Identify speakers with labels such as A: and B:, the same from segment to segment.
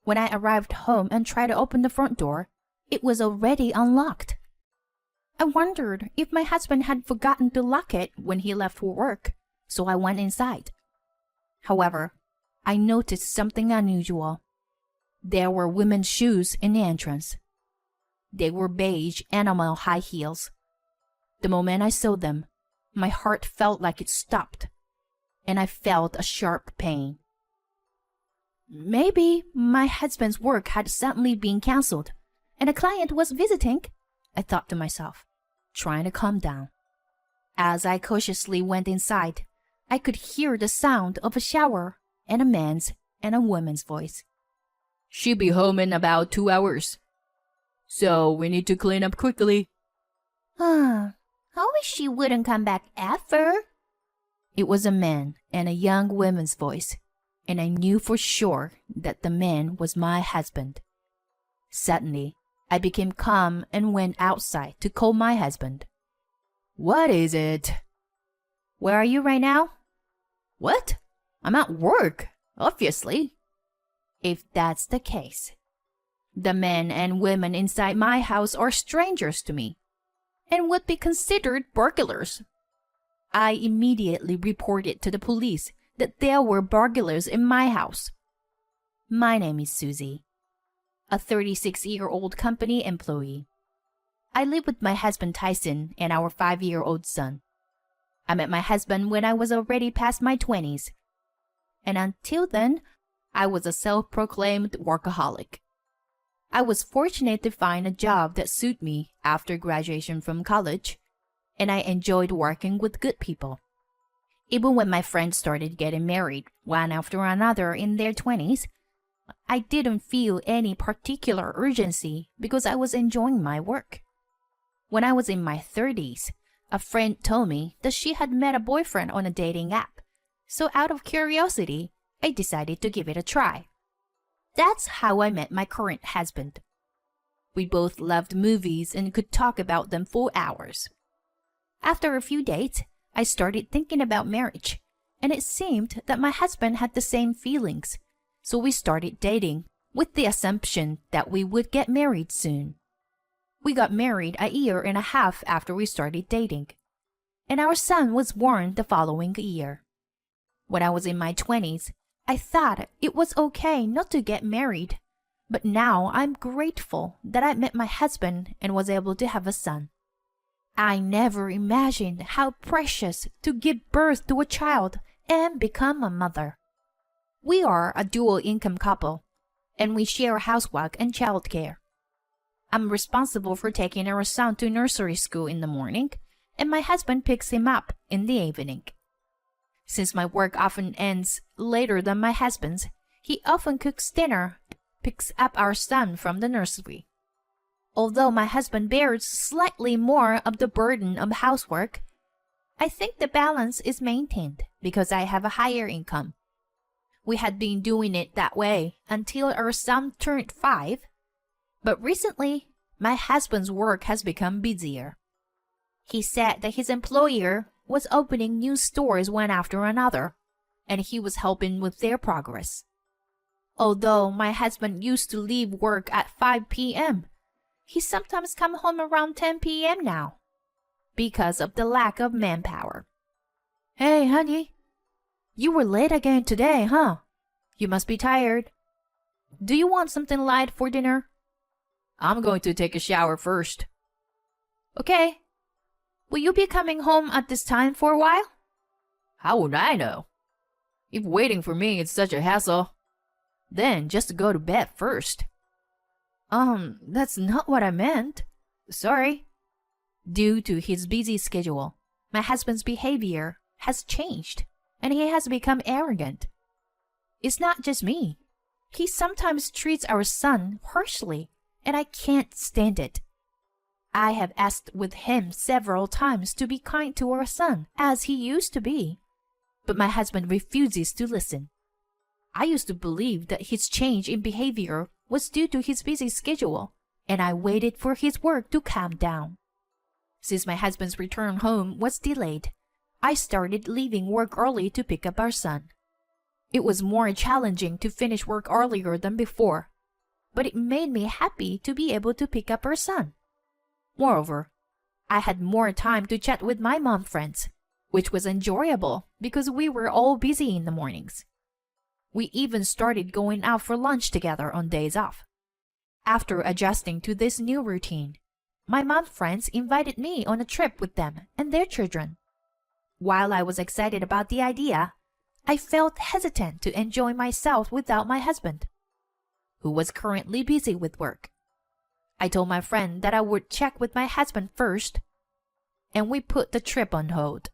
A: When I arrived home and tried to open the front door, it was already unlocked. I wondered if my husband had forgotten to lock it when he left for work, so I went inside. However, I noticed something unusual. There were women's shoes in the entrance. They were beige enamel high heels. The moment I saw them, my heart felt like it stopped, and I felt a sharp pain. Maybe my husband's work had suddenly been cancelled, and a client was visiting, I thought to myself, trying to calm down. As I cautiously went inside, I could hear the sound of a shower and a man's and a woman's voice. "She'll be home in about 2 hours. So we need to clean up quickly." I wish she wouldn't come back ever. It was a man and a young woman's voice, and I knew for sure that the man was my husband. Suddenly, I became calm and went outside to call my husband. "What is it?" "Where are you right now?" "What? I'm at work, obviously." If that's the case, the men and women inside my house are strangers to me and would be considered burglars. I immediately reported to the police that there were burglars in my house. My name is Susie, a 36-year-old company employee. I live with my husband Tyson and our 5-year-old son. I met my husband when I was already past my 20s, and until then, I was a self-proclaimed workaholic. I was fortunate to find a job that suited me after graduation from college, and I enjoyed working with good people. Even when my friends started getting married, one after another in their 20s, I didn't feel any particular urgency because I was enjoying my work. When I was in my 30s, a friend told me that she had met a boyfriend on a dating app, so out of curiosity, I decided to give it a try. That's how I met my current husband. We both loved movies and could talk about them for hours. After a few dates, I started thinking about marriage, and it seemed that my husband had the same feelings, so we started dating with the assumption that we would get married soon. We got married a year and a half after we started dating, and our son was born the following year. When I was in my 20s, I thought it was okay not to get married, but now I'm grateful that I met my husband and was able to have a son. I never imagined how precious to give birth to a child and become a mother. We are a dual-income couple, and we share housework and childcare. I'm responsible for taking our son to nursery school in the morning, and my husband picks him up in the evening. Since my work often ends later than my husband's, he often cooks dinner and picks up our son from the nursery. Although my husband bears slightly more of the burden of housework, I think the balance is maintained because I have a higher income. We had been doing it that way until our son turned 5, but recently my husband's work has become busier. He said that his employer was opening new stores one after another, and he was helping with their progress. Although my husband used to leave work at 5 p.m., he sometimes comes home around 10 p.m. now, because of the lack of manpower. "Hey, honey, you were late again today, huh? You must be tired. Do you want something light for dinner?" "I'm going to take a shower first." "Okay. Will you be coming home at this time for a while?" "How would I know? If waiting for me is such a hassle, then just go to bed first." That's not what I meant. Sorry." Due to his busy schedule, my husband's behavior has changed, and he has become arrogant. It's not just me. He sometimes treats our son harshly, and I can't stand it. I have asked with him several times to be kind to our son, as he used to be, but my husband refuses to listen. I used to believe that his change in behavior was due to his busy schedule, and I waited for his work to calm down. Since my husband's return home was delayed, I started leaving work early to pick up our son. It was more challenging to finish work earlier than before, but it made me happy to be able to pick up our son. Moreover, I had more time to chat with my mom friends, which was enjoyable because we were all busy in the mornings. We even started going out for lunch together on days off. After adjusting to this new routine, my mom friends invited me on a trip with them and their children. While I was excited about the idea, I felt hesitant to enjoy myself without my husband, who was currently busy with work. I told my friend that I would check with my husband first, and we put the trip on hold.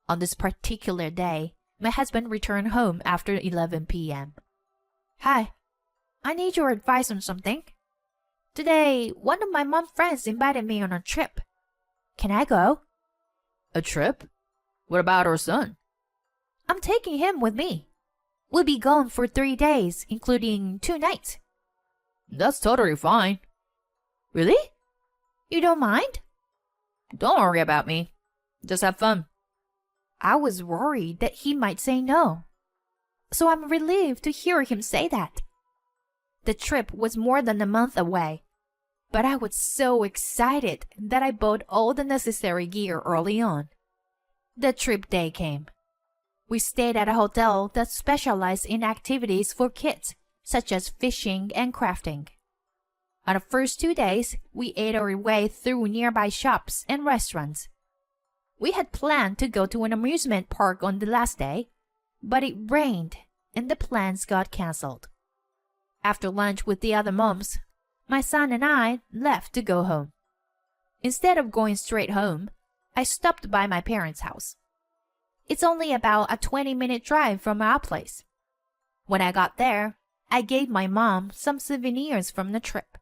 A: On this particular day, my husband returned home after 11 p.m. Hi, I need your advice on something. Today, one of my mom friends invited me on a trip. Can I go?
B: A trip? What about our son?
A: I'm taking him with me. We'll be gone for 3 days, including 2 nights.
B: That's totally fine.
A: Really? You don't mind?
B: Don't worry about me. Just have fun.
A: I was worried that he might say no, so I'm relieved to hear him say that. The trip was more than a month away, but I was so excited that I bought all the necessary gear early on. The trip day came. We stayed at a hotel that specialized in activities for kids, such as fishing and crafting. On the first 2 days, we ate our way through nearby shops and restaurants. We had planned to go to an amusement park on the last day, but it rained and the plans got cancelled. After lunch with the other moms, my son and I left to go home. Instead of going straight home, I stopped by my parents' house. It's only about a 20-minute drive from our place. When I got there, I gave my mom some souvenirs from the trip.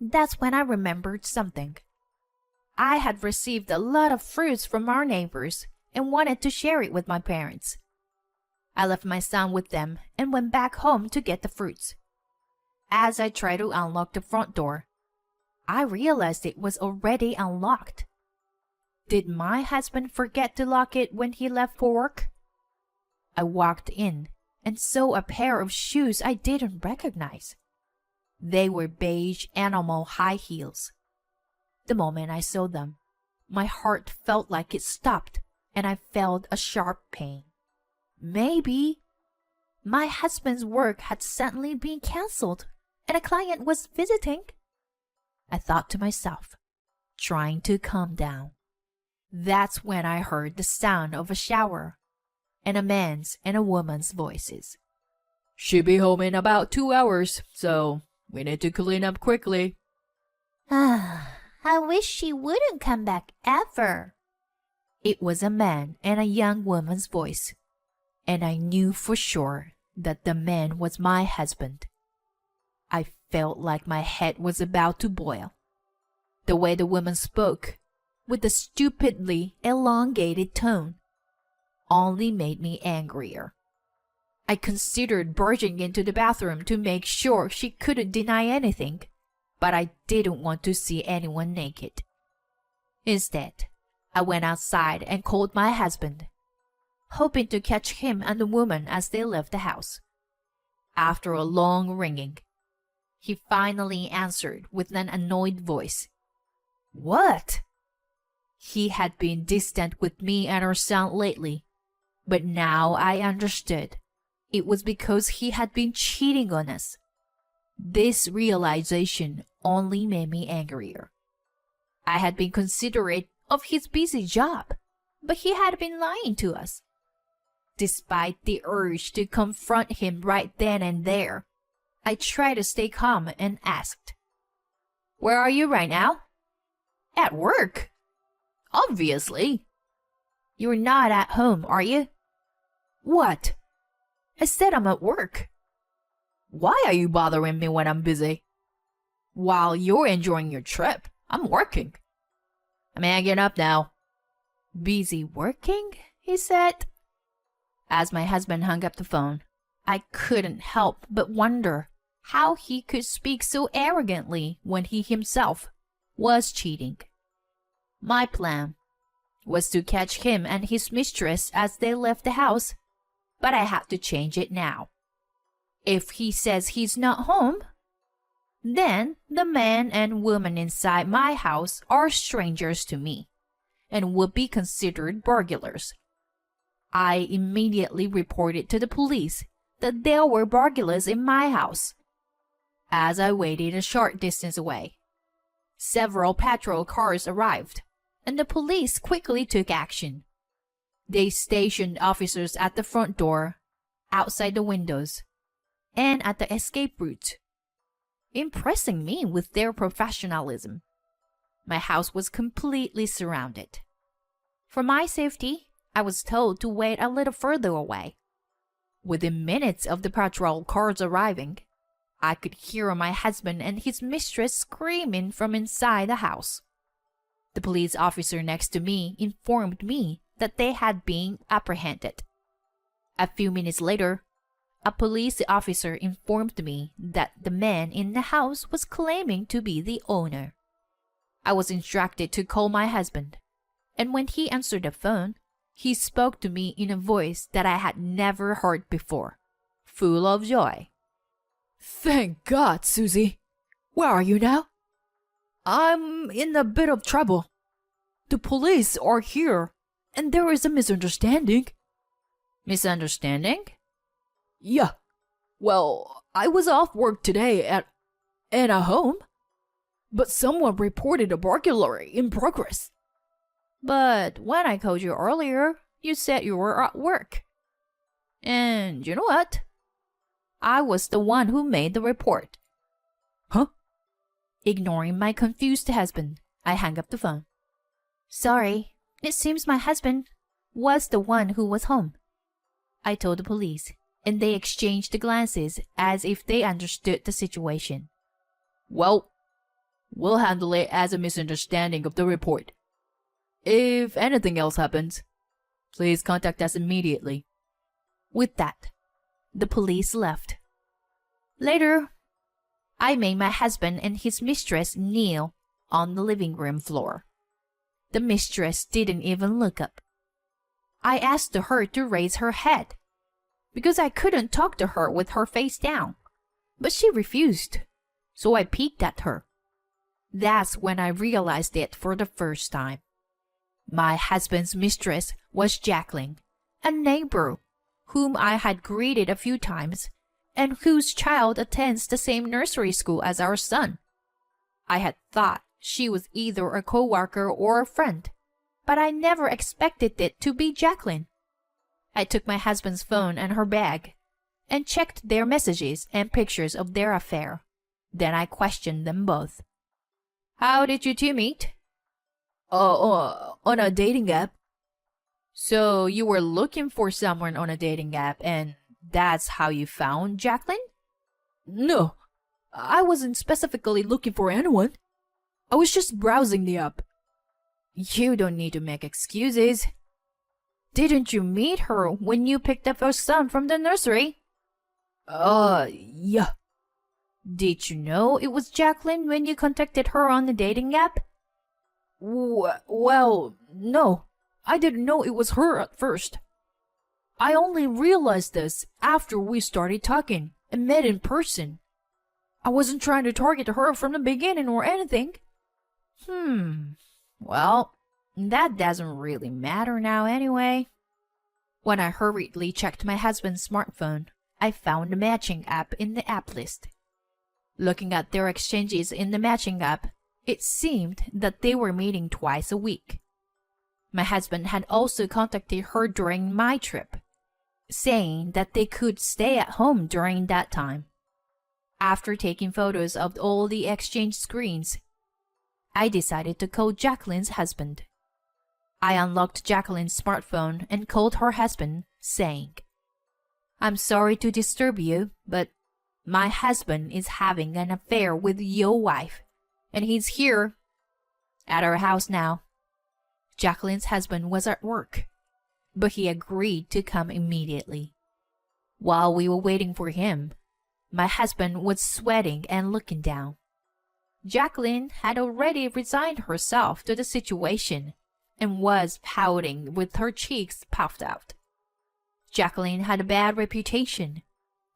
A: That's when I remembered something. I had received a lot of fruits from our neighbors and wanted to share it with my parents. I left my son with them and went back home to get the fruits. As I tried to unlock the front door, I realized it was already unlocked. Did my husband forget to lock it when he left for work? I walked in and saw a pair of shoes I didn't recognize. They were beige animal high heels. The moment I saw them, my heart felt like it stopped and I felt a sharp pain. Maybe my husband's work had suddenly been cancelled and a client was visiting. I thought to myself, trying to calm down. That's when I heard the sound of a shower and a man's and a woman's voices.
B: She'll be home in about 2 hours, so we need to clean up quickly.
A: I wish she wouldn't come back ever. It was a man and a young woman's voice, and I knew for sure that the man was my husband. I felt like my head was about to boil. The way the woman spoke, with a stupidly elongated tone, only made me angrier. I considered barging into the bathroom to make sure she couldn't deny anything, but I didn't want to see anyone naked. Instead, I went outside and called my husband, hoping to catch him and the woman as they left the house. After a long ringing, he finally answered with an annoyed voice. What? He had been distant with me and our son lately, but now I understood. It was because he had been cheating on us. This realization only made me angrier. I had been considerate of his busy job, but he had been lying to us. Despite the urge to confront him right then and there, I tried to stay calm and asked, "Where are you right now?" "At work." "Obviously." "You're not at home, are you?" "What?" "I said I'm at work."
B: Why are you bothering me when I'm busy? While you're enjoying your trip, I'm working. I'm hanging up now.
A: "Busy working?" he said. As my husband hung up the phone, I couldn't help but wonder how he could speak so arrogantly when he himself was cheating. My plan was to catch him and his mistress as they left the house, but I had to change it now. If he says he's not home, Then the man and woman inside my house are strangers to me and would be considered burglars. I immediately reported to the police that there were burglars in my house. As I waited a short distance away, several patrol cars arrived, and the police quickly took action. They stationed officers at the front door, outside the windows, and at the escape route, impressing me with their professionalism. My house was completely surrounded. For my safety, I was told to wait a little further away. Within minutes of the patrol cars arriving, I could hear my husband and his mistress screaming from inside the house. The police officer next to me informed me that they had been apprehended. A few minutes later, a police officer informed me that the man in the house was claiming to be the owner. I was instructed to call my husband, and when he answered the phone, he spoke to me in a voice that I had never heard before, full of joy.
B: Thank God, Susie. Where are you now? I'm in a bit of trouble. The police are here, and there is a misunderstanding.
A: Misunderstanding?
B: Yeah. Well, I was off work today at home, but someone reported a burglary in progress.
A: But when I called you earlier, you said you were at work. And you know what? I was the one who made the report.
B: Huh?
A: Ignoring my confused husband, I hung up the phone. Sorry, it seems my husband was the one who was home, I told the police, and they exchanged glances as if they understood the situation.
B: Well, we'll handle it as a misunderstanding of the report. If anything else happens, please contact us immediately.
A: With that, the police left. Later, I made my husband and his mistress kneel on the living room floor. The mistress didn't even look up. I asked her to raise her head, because I couldn't talk to her with her face down, but she refused, so I peeked at her. That's when I realized it for the first time. My husband's mistress was Jacqueline, a neighbor whom I had greeted a few times and whose child attends the same nursery school as our son. I had thought she was either a co-worker or a friend, but I never expected it to be Jacqueline. I took my husband's phone and her bag and checked their messages and pictures of their affair. Then I questioned them both. How did you two meet?
B: On a dating app.
A: So you were looking for someone on a dating app and that's how you found Jacqueline?
B: No, I wasn't specifically looking for anyone. I was just browsing the app.
A: You don't need to make excuses. Didn't you meet her when you picked up your son from the nursery?
B: Yeah.
A: Did you know it was Jacqueline when you contacted her on the dating app?
B: Well, no. I didn't know it was her at first. I only realized this after we started talking and met in person. I wasn't trying to target her from the beginning or anything.
A: Well, that doesn't really matter now anyway. When I hurriedly checked my husband's smartphone, I found the matching app in the app list. Looking at their exchanges in the matching app, it seemed that they were meeting twice a week. My husband had also contacted her during my trip, saying that they could stay at home during that time. After taking photos of all the exchange screens, I decided to call Jacqueline's husband. I unlocked Jacqueline's smartphone and called her husband, saying, I'm sorry to disturb you, but my husband is having an affair with your wife, and he's here at our house now. Jacqueline's husband was at work, but he agreed to come immediately. While we were waiting for him, my husband was sweating and looking down. Jacqueline had already resigned herself to the situation and was pouting with her cheeks puffed out. Jacqueline had a bad reputation,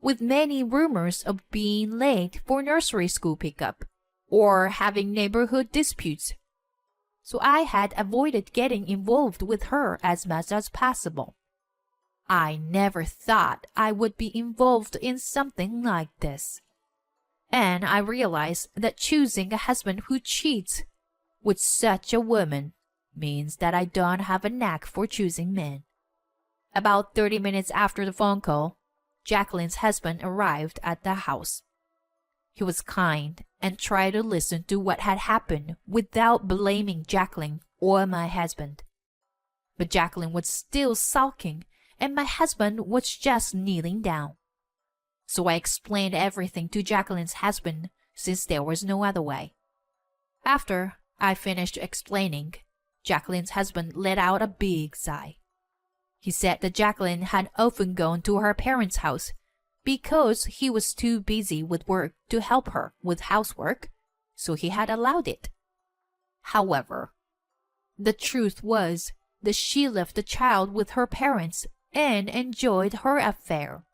B: with many rumors of being late for nursery school pickup or having neighborhood disputes. So I had avoided getting involved with her as much as possible. I never thought I would be involved in something like this. And I realized that choosing a husband who cheats with such a woman means that I don't have a knack for choosing men. About 30 minutes after the phone call, Jacqueline's husband arrived at the house. He was kind and tried to listen to what had happened without blaming Jacqueline or my husband. But Jacqueline was still sulking and my husband was just kneeling down. So I explained everything to Jacqueline's husband since there was no other way. After I finished explaining, Jacqueline's husband let out a big sigh. He said that Jacqueline had often gone to her parents' house because he was too busy with work to help her with housework, so he had allowed it. However, the truth was that she left the child with her parents and enjoyed her affair.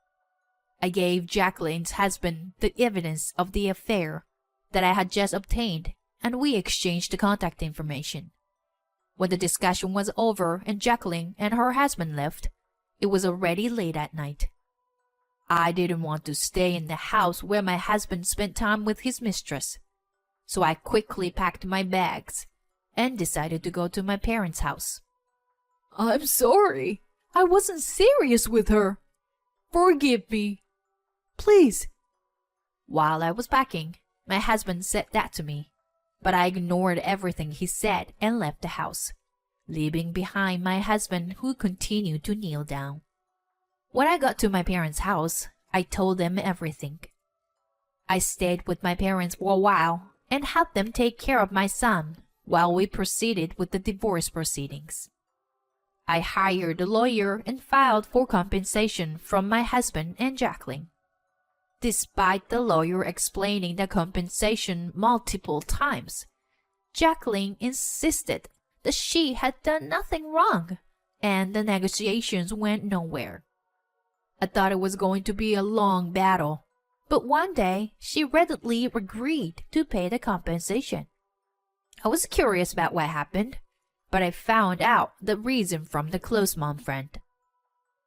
B: I gave Jacqueline's husband the evidence of the affair that I had just obtained, and we exchanged the contact information. When the discussion was over and Jacqueline and her husband left, it was already late at night. I didn't want to stay in the house where my husband spent time with his mistress, so I quickly packed my bags and decided to go to my parents' house.
C: I'm sorry. I wasn't serious with her. Forgive me. Please.
B: While I was packing, my husband said that to me, but I ignored everything he said and left the house, leaving behind my husband who continued to kneel down. When I got to my parents' house, I told them everything. I stayed with my parents for a while and helped them take care of my son while we proceeded with the divorce proceedings. I hired a lawyer and filed for compensation from my husband and Jacqueline. Despite the lawyer explaining the compensation multiple times, Jacqueline insisted that she had done nothing wrong, and the negotiations went nowhere. I thought it was going to be a long battle, but one day she readily agreed to pay the compensation. I was curious about what happened, but I found out the reason from the close mom friend.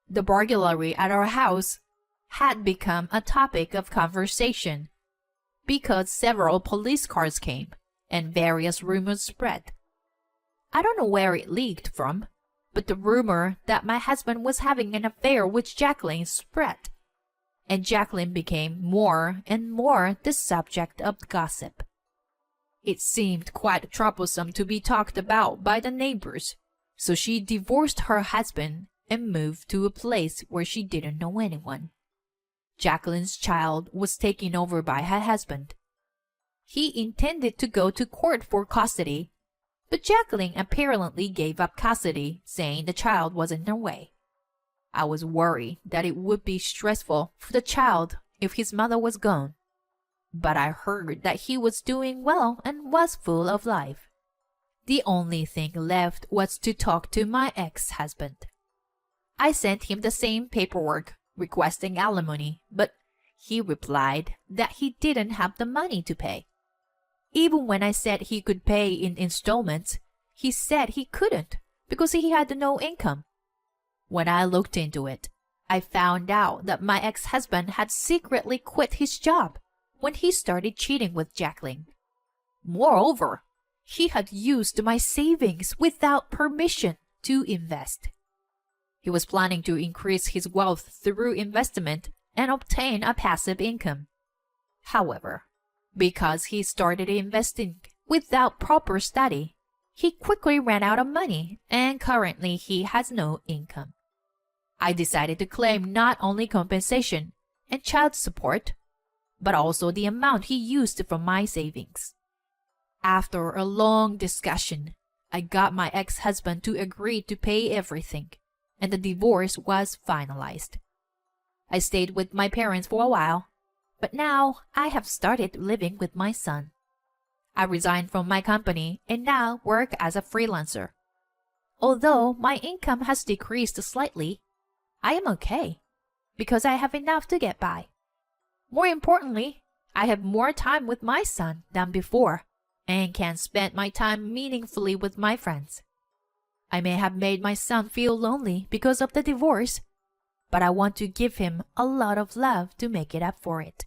B: The burglary at our house had become a topic of conversation because several police cars came and various rumors spread. I don't know where it leaked from, but the rumor that my husband was having an affair with Jacqueline spread, and Jacqueline became more and more the subject of gossip. It seemed quite troublesome to be talked about by the neighbors, so she divorced her husband and moved to a place where she didn't know anyone. Jacqueline's child was taken over by her husband. He intended to go to court for custody, but Jacqueline apparently gave up custody, saying the child was in her way. I was worried that it would be stressful for the child if his mother was gone, but I heard that he was doing well and was full of life. The only thing left was to talk to my ex-husband. I sent him the same paperwork requesting alimony, but he replied that he didn't have the money to pay. Even when I said he could pay in installments, he said he couldn't because he had no income. When I looked into it, I found out that my ex-husband had secretly quit his job when he started cheating with Jacqueline. Moreover, he had used my savings without permission to invest. He was planning to increase his wealth through investment and obtain a passive income. However, because he started investing without proper study, he quickly ran out of money and currently he has no income. I decided to claim not only compensation and child support, but also the amount he used from my savings. After a long discussion, I got my ex-husband to agree to pay everything, and the divorce was finalized. I stayed with my parents for a while, but now I have started living with my son. I resigned from my company and now work as a freelancer. Although my income has decreased slightly, I am okay because I have enough to get by.
A: More importantly, I have more time with my son than before and can spend my time meaningfully with my friends. I may have made my son feel lonely because of the divorce, but I want to give him a lot of love to make it up for it.